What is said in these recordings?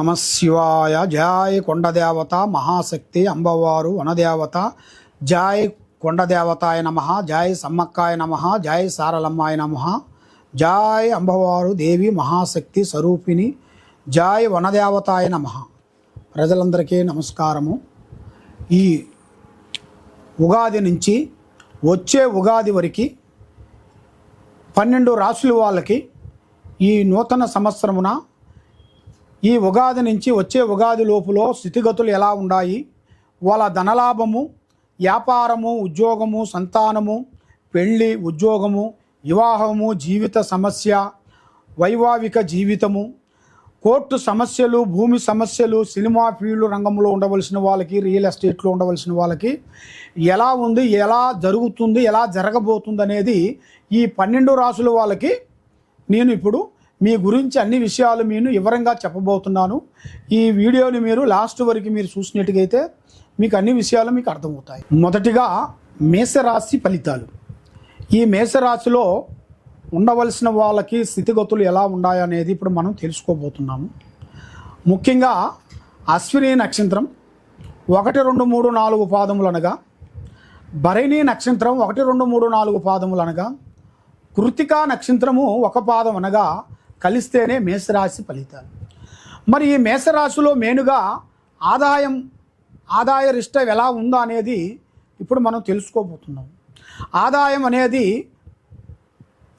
నమ శివాయ. జయ కొండదేవత మహాశక్తి అంబవారు వనదేవత. జయ కొండదేవతాయ నమ. జయ సమ్మక్కాయ నమ. జయ సారలమ్మాయ నమ. జయ అంబవారు దేవి మహాశక్తి స్వరూపిణి. జయ వనదేవతాయ నమ. ప్రజలందరికీ నమస్కారము. ఈ ఉగాది నుంచి వచ్చే ఉగాది వరకు 12 రాశుల వాళ్ళకి ఈ నూతన సంవత్సరమున ఈ ఉగాది నుంచి వచ్చే ఉగాది లోపులో స్థితిగతులు ఎలా ఉన్నాయి, వాళ్ళ ధనలాభము, వ్యాపారము, ఉద్యోగము, సంతానము, పెళ్ళి, ఉద్యోగము, వివాహము, జీవిత సమస్య, వైవాహిక జీవితము, కోర్టు సమస్యలు, భూమి సమస్యలు, సినిమా ఫీల్డ్ రంగంలో ఉండవలసిన వాళ్ళకి, రియల్ ఎస్టేట్లో ఉండవలసిన వాళ్ళకి ఎలా ఉంది, ఎలా జరుగుతుంది, ఎలా జరగబోతుంది అనేది ఈ 12 రాసుల వాళ్ళకి నేను ఇప్పుడు మీ గురించి అన్ని విషయాలు నేను వివరంగా చెప్పబోతున్నాను. ఈ వీడియోని మీరు లాస్ట్ వరకు మీరు చూసినట్టుగైతే మీకు అన్ని విషయాలు మీకు అర్థమవుతాయి. మొదటిగా మేషరాశి ఫలితాలు. ఈ మేషరాశిలో ఉండవలసిన వాళ్ళకి స్థితిగతులు ఎలా ఉన్నాయనేది ఇప్పుడు మనం తెలుసుకోబోతున్నాము. ముఖ్యంగా అశ్విని నక్షత్రం 1, 2, 3, 4 పాదములు అనగా, భరణి నక్షత్రం 1, 2, 3, 4 పాదములు అనగా, కృతికా నక్షత్రము 1 పాదం అనగా కలిస్తేనే మేషరాశి ఫలితాలు. మరి ఈ మేషరాశిలో మెయిన్గా ఆదాయ రిష్టం ఎలా ఉందో అనేది ఇప్పుడు మనం తెలుసుకోబోతున్నాం. ఆదాయం అనేది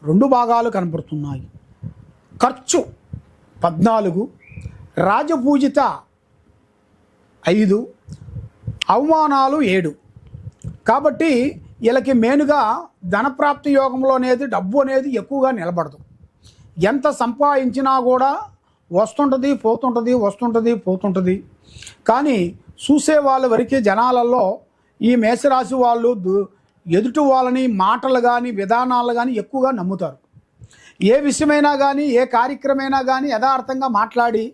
2 భాగాలు కనబడుతున్నాయి. ఖర్చు 14, రాజపూజిత 5, అవమానాలు 7. కాబట్టి వీళ్ళకి మెయిన్గా ధనప్రాప్తి యోగంలో అనేది డబ్బు అనేది ఎక్కువగా నిలబడదు. ఎంత సంపాదించినా కూడా వస్తుంటుంది పోతుంటుంది. కానీ చూసే వాళ్ళ వరకు జనాలలో ఈ మేషరాశి వాళ్ళు ఎదుటి వాళ్ళని మాటలు కానీ విధానాలు కానీ ఎక్కువగా నమ్ముతారు. ఏ విషయమైనా కానీ ఏ కార్యక్రమైనా కానీ యథార్థంగా మాట్లాడి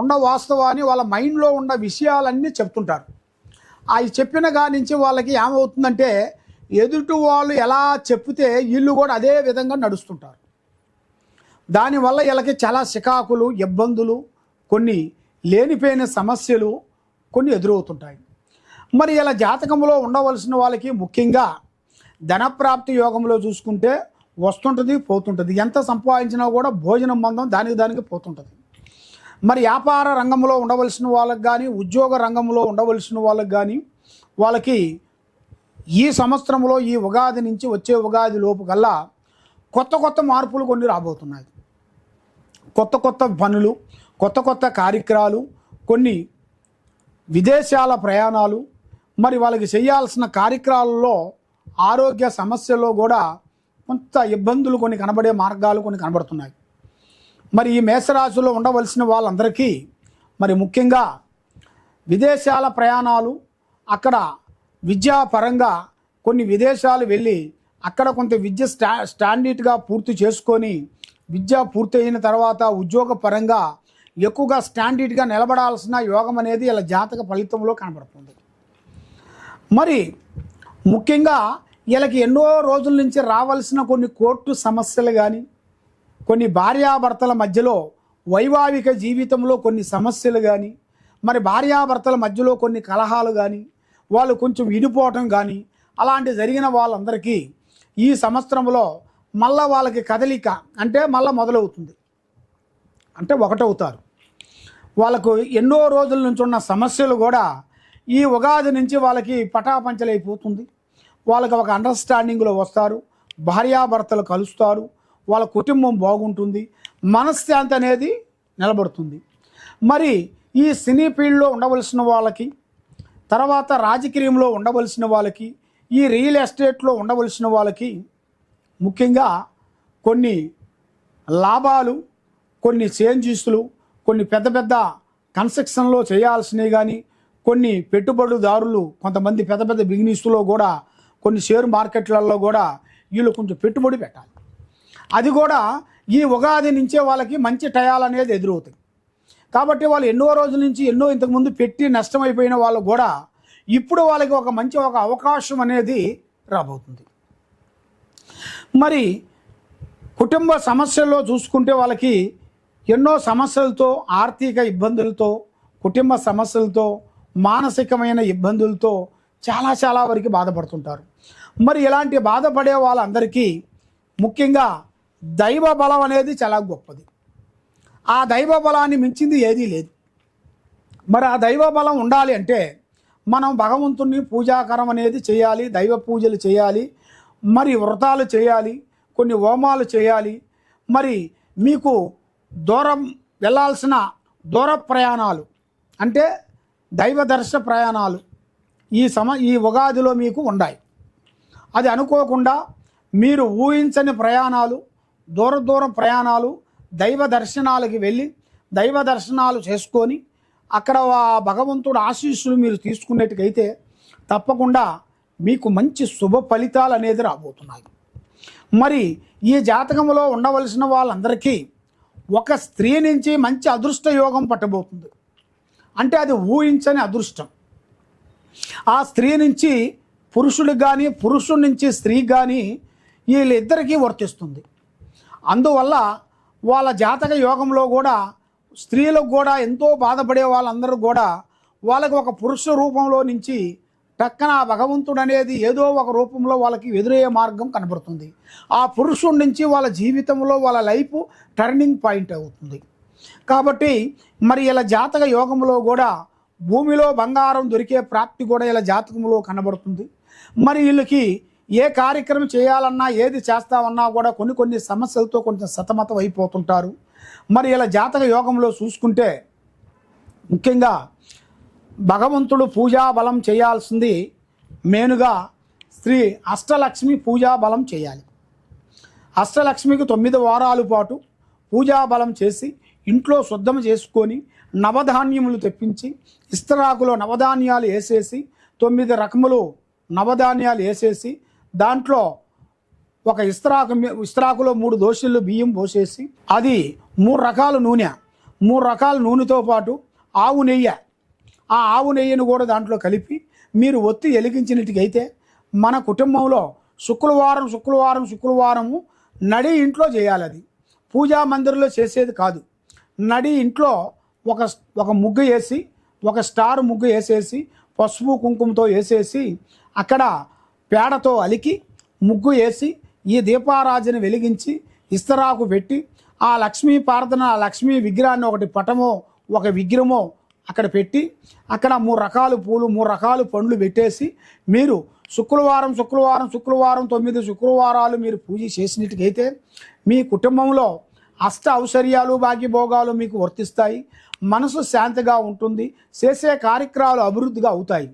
ఉన్న వాస్తవాన్ని వాళ్ళ మైండ్లో ఉన్న విషయాలన్నీ చెప్తుంటారు. అవి చెప్పిన కాడి నుంచి వాళ్ళకి ఏమవుతుందంటే ఎదుటి వాళ్ళు ఎలా చెప్తే వీళ్ళు కూడా అదే విధంగా నడుస్తుంటారు. దానివల్ల వీళ్ళకి చాలా చికాకులు, ఇబ్బందులు, కొన్ని లేనిపోయిన సమస్యలు కొన్ని ఎదురవుతుంటాయి. మరి ఇలా జాతకంలో ఉండవలసిన వాళ్ళకి ముఖ్యంగా ధనప్రాప్తి యోగంలో చూసుకుంటే వస్తుంటుంది పోతుంటుంది. ఎంత సంపాదించినా కూడా భోజనం మందం దానికి పోతుంటుంది. మరి వ్యాపార రంగంలో ఉండవలసిన వాళ్ళకి కానీ, ఉద్యోగ రంగంలో ఉండవలసిన వాళ్ళకి కానీ వాళ్ళకి ఈ సంవత్సరంలో ఈ ఉగాది నుంచి వచ్చే ఉగాది లోపు కల్లా కొత్త మార్పులు కొన్ని రాబోతున్నాయి. కొత్త పనులు, కొత్త కార్యక్రమాలు, కొన్ని విదేశాల ప్రయాణాలు, మరి వాళ్ళకి చేయాల్సిన కార్యక్రమాలలో ఆరోగ్య సమస్యల్లో కూడా కొంత ఇబ్బందులు కొన్ని కనబడే మార్గాలు కొన్ని కనబడుతున్నాయి. మరి ఈ మేషరాశిలో ఉండవలసిన వాళ్ళందరికీ మరి ముఖ్యంగా విదేశాల ప్రయాణాలు, అక్కడ విద్యాపరంగా కొన్ని విదేశాలు వెళ్ళి అక్కడ కొంత విద్య స్టాండర్డ్గా పూర్తి చేసుకొని విద్య పూర్తయిన తర్వాత ఉద్యోగపరంగా ఎక్కువగా స్టాండర్డ్గా నిలబడాల్సిన యోగం అనేది ఇలా జాతక ఫలితంలో కనబడుతుంది. మరి ముఖ్యంగా వీళ్ళకి ఎన్నో రోజుల నుంచి రావాల్సిన కొన్ని కోర్టు సమస్యలు కానీ, కొన్ని భార్యాభర్తల మధ్యలో వైవాహిక జీవితంలో కొన్ని సమస్యలు కానీ, మరి భార్యాభర్తల మధ్యలో కొన్ని కలహాలు కానీ, వాళ్ళు కొంచెం విడిపోవటం కానీ అలాంటి జరిగిన వాళ్ళందరికీ ఈ సంవత్సరంలో మళ్ళా వాళ్ళకి కదలిక అంటే మళ్ళీ మొదలవుతుంది. అంటే ఒకటవుతారు. వాళ్ళకు ఎన్నో రోజుల నుంచి ఉన్న సమస్యలు కూడా ఈ ఉగాది నుంచి వాళ్ళకి పటాపంచలైపోతుంది. వాళ్ళకి ఒక అండర్స్టాండింగ్లో వస్తారు, భార్యాభర్తలు కలుస్తారు, వాళ్ళ కుటుంబం బాగుంటుంది, మనశ్శాంతి అనేది నిలబడుతుంది. మరి ఈ సినీ ఫీల్డ్లో ఉండవలసిన వాళ్ళకి, తర్వాత రాజకీయంలో ఉండవలసిన వాళ్ళకి, ఈ రియల్ ఎస్టేట్లో ఉండవలసిన వాళ్ళకి ముఖ్యంగా కొన్ని లాభాలు, కొన్ని చేంజెస్లు, కొన్ని పెద్ద కన్స్ట్రక్షన్లో చేయాల్సినవి కానీ, కొన్ని పెట్టుబడిదారులు కొంతమంది పెద్ద బిజినెస్లో కూడా కొన్ని షేర్ మార్కెట్లలో కూడా వీళ్ళు కొంచెం పెట్టుబడి పెట్టాలి. అది కూడా ఈ ఉగాది నుంచే వాళ్ళకి మంచి టయాలు అనేది ఎదురవుతాయి. కాబట్టి వాళ్ళు ఎన్నో రోజుల నుంచి ఇంతకుముందు పెట్టి నష్టమైపోయిన వాళ్ళు కూడా ఇప్పుడు వాళ్ళకి ఒక మంచి అవకాశం అనేది రాబోతుంది. మరి కుటుంబ సమస్యల్లో చూసుకుంటే వాళ్ళకి ఎన్నో సమస్యలతో, ఆర్థిక ఇబ్బందులతో, కుటుంబ సమస్యలతో, మానసికమైన ఇబ్బందులతో చాలా వరకు బాధపడుతుంటారు. మరి ఇలాంటి బాధపడే వాళ్ళందరికీ ముఖ్యంగా దైవ బలం అనేది చాలా గొప్పది. ఆ దైవ బలాన్ని మించింది ఏదీ లేదు. మరి ఆ దైవ బలం ఉండాలి అంటే మనం భగవంతుని పూజాకరం అనేది చేయాలి, దైవ పూజలు చేయాలి, మరి వ్రతాలు చేయాలి, కొన్ని హోమాలు చేయాలి. మరి మీకు దూరం వెళ్ళాల్సిన దూర ప్రయాణాలు అంటే దైవ దర్శన ప్రయాణాలు ఈ ఉగాదిలో మీకు ఉన్నాయి. అది అనుకోకుండా మీరు ఊహించని ప్రయాణాలు, దూరం ప్రయాణాలు, దైవ దర్శనాలకి వెళ్ళి దైవ దర్శనాలు చేసుకొని అక్కడ భగవంతుడు ఆశీస్సులు మీరు తీసుకున్నట్టుకైతే తప్పకుండా మీకు మంచి శుభ ఫలితాలు అనేది రాబోతున్నాయి. మరి ఈ జాతకంలో ఉండవలసిన వాళ్ళందరికీ ఒక స్త్రీ నుంచి మంచి అదృష్ట యోగం పట్టబోతుంది. అంటే అది ఊహించని అదృష్టం. ఆ స్త్రీ నుంచి పురుషుడికి కానీ, పురుషుడి నుంచి స్త్రీకి కానీ వీళ్ళిద్దరికీ వర్తిస్తుంది. అందువల్ల వాళ్ళ జాతక యోగంలో కూడా స్త్రీలకు కూడా ఎంతో బాధపడే వాళ్ళందరూ కూడా వాళ్ళకి ఒక పురుష రూపంలో నుంచి టక్కన భగవంతుడు అనేది ఏదో ఒక రూపంలో వాళ్ళకి ఎదురయ్యే మార్గం కనబడుతుంది. ఆ పురుషుడి నుంచి వాళ్ళ జీవితంలో వాళ్ళ లైఫ్ టర్నింగ్ పాయింట్ అవుతుంది. కాబట్టి మరి ఇలా జాతక యోగంలో కూడా భూమిలో బంగారం దొరికే ప్రాప్తి కూడా ఇలా జాతకంలో కనబడుతుంది. మరి వీళ్ళకి ఏ కార్యక్రమం చేయాలన్నా, ఏది చేస్తామన్నా కూడా కొన్ని సమస్యలతో కొంచెం సతమతం అయిపోతుంటారు. మరి ఇలా జాతక యోగంలో చూసుకుంటే ముఖ్యంగా భగవంతుడు పూజా బలం చేయాల్సింది మెయిన్గా శ్రీ అష్టలక్ష్మి పూజా బలం చేయాలి. అష్టలక్ష్మికి 9 వారాల పాటు పూజా బలం చేసి ఇంట్లో శుద్ధం చేసుకొని నవధాన్యములు తెప్పించి ఇస్తరాకులో నవధాన్యాలు వేసేసి 9 రకములు నవధాన్యాలు వేసేసి దాంట్లో ఒక ఇస్తరాకులో 3 దోశలు బియ్యం పోసేసి అది 3 రకాల నూనె, 3 రకాల నూనెతో పాటు ఆవు నెయ్యి, ఆ ఆవు నెయ్యిని కూడా దాంట్లో కలిపి మీరు ఒత్తి వెలిగించినట్టుకైతే మన కుటుంబంలో శుక్రవారము నడి ఇంట్లో చేయాలి. అది పూజా మందిరంలో చేసేది కాదు. నడి ఇంట్లో ఒక ముగ్గు వేసి, ఒక స్టార్ ముగ్గు వేసేసి పసుపు కుంకుమతో వేసేసి అక్కడ పేడతో అలికి ముగ్గు వేసి ఈ దీపారాజన వెలిగించి ఇస్తరాకు పెట్టి ఆ లక్ష్మీ ప్రార్థన, ఆ లక్ష్మీ విగ్రహాన్ని ఒకటి పటమో ఒక విగ్రహమో అక్కడ పెట్టి అక్కడ 3 రకాల పూలు, 3 రకాల పండ్లు పెట్టేసి మీరు శుక్రవారం 9 శుక్రవారాలు మీరు పూజ చేసినట్టుకైతే మీ కుటుంబంలో అష్ట ఔశ్వర్యాలు, భాగ్యభోగాలు మీకు వర్తిస్తాయి. మనసు శాంతిగా ఉంటుంది. చేసే కార్యక్రమాలు అభివృద్ధిగా అవుతాయి.